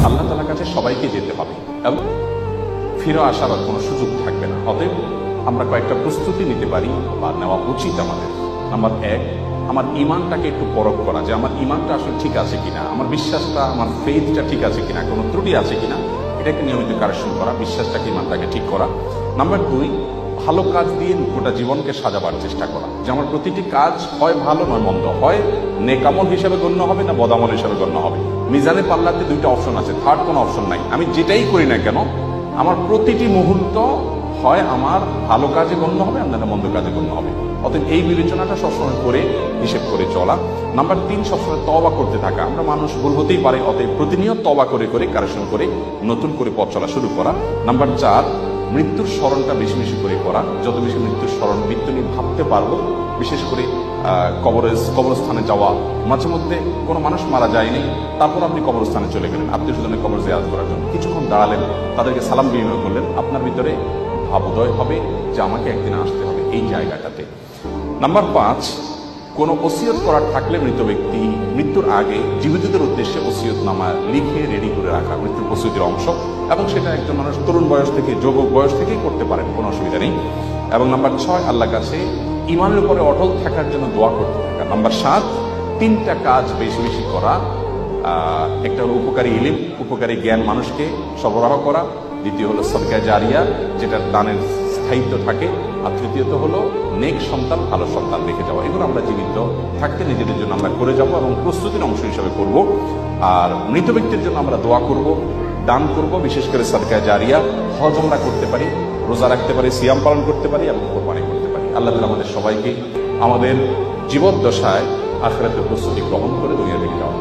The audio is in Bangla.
আল্লাহ তাআলার কাছে সবাইকে যেতে হবে এবং ফিরে আসার আর কোনো সুযোগ থাকবে না। অতএব আমরা কয়েকটা প্রস্তুতি নিতে পারি বা নেওয়া উচিত আমাদের। নাম্বার 1, আমার ইমানটাকে একটু পরখ করা, যে আমার ইমানটা আসলে ঠিক আছে কিনা, আমার বিশ্বাসটা, আমার ফেথটা ঠিক আছে কিনা, কোনো ত্রুটি আছে কিনা, এটাকে নিয়মিত কারেকশন করা, বিশ্বাসটাকে, ইমানটাকে ঠিক করা। নাম্বার 2, ভালো কাজ দিয়ে গোটা জীবনকে সাজাবার চেষ্টা করা, যে আমার প্রতিটি কাজ হয় ভালো নয় মন্দ, হয় নেকামল হিসেবে গণ্য হবে না বদামল হিসেবে গণ্য হবে। মিজানে পাল্লাতে দুইটা অপশন আছে, থার্ড কোনো অপশন নাই। আমি যেটাই করি না কেন আমার প্রতিটি মুহূর্ত হয় আমার ভালো কাজে গণ্য হবে, আপনারা মন্দ কাজে গণ্য হবে। অতএব এই বিবেচনাটা সবসময় করে হিসেব করে চলা। নাম্বার 3, সবসময় তওবা করতে থাকা। আমরা মানুষ ভুল হতেই পারে, অতএব প্রতিনিয়ত তওবা করে করে কারেকশন করে নতুন করে পথ চলা শুরু করা। নাম্বার 4, মৃত্যুর স্মরণটা বেশি বেশি করে করা। যত বেশি মৃত্যুর স্মরণ, মৃত্যু নিয়ে ভাবতে পারবো, বিশেষ করে কবরস্থানে যাওয়া। মাঝে মধ্যে কোনো মানুষ মারা যায়নি, তারপর আপনি কবরস্থানে চলে গেলেন আত্মীয় স্বজনের কবর জিয়ারত করার জন্য, কিছুক্ষণ দাঁড়ালেন, তাদেরকে সালাম বিনিময় করলেন, আপনার ভিতরে ভাবোদয় হবে যে আমাকে একদিন আসতে হবে এই জায়গাটাতে। নাম্বার 5, কোনো ওসিয়ত করার থাকলে মৃত ব্যক্তি মৃত্যুর আগে জীবিতদের উদ্দেশ্যে ওসিয়তনামা লিখে রেডি করে রাখা, মৃত্যুর প্রস্তুতির অংশ। এবং সেটা একজন মানুষ তরুণ বয়স থেকে, যুবক বয়স থেকেই করতে পারেন, কোনো অসুবিধা নেই। এবং নাম্বার 6, আল্লাহর কাছে ইমানের উপরে অটল থাকার জন্য দোয়া করতে থাকা। নাম্বার 7, 3টা কাজ বেশি বেশি করা। একটা হলো উপকারী ইলম, উপকারী জ্ঞান মানুষকে সরবরাহ করা। দ্বিতীয় হলো সদকা জারিয়া, যেটার দানের স্থায়িত্ব থাকে। আর তৃতীয়ত হলো নেক সন্তান, ভালো সন্তান রেখে যাওয়া। এগুলো আমরা জীবিত থাকতে নিজেদের জন্য আমরা করে যাব এবং প্রস্তুতির অংশ হিসাবে করব। আর মৃত ব্যক্তির জন্য আমরা দোয়া করব, দান করব, বিশেষ করে সদকা জারিয়া। হজ আমরা করতে পারি, রোজা রাখতে পারি, সিয়াম পালন করতে পারি এবং কোরবানি করতে পারি। আল্লাহ তাআলা আমাদের সবাইকে আমাদের জীবদ্দশায় আখিরাতের প্রস্তুতি গ্রহণ করে দুনিয়া থেকে যাওয়া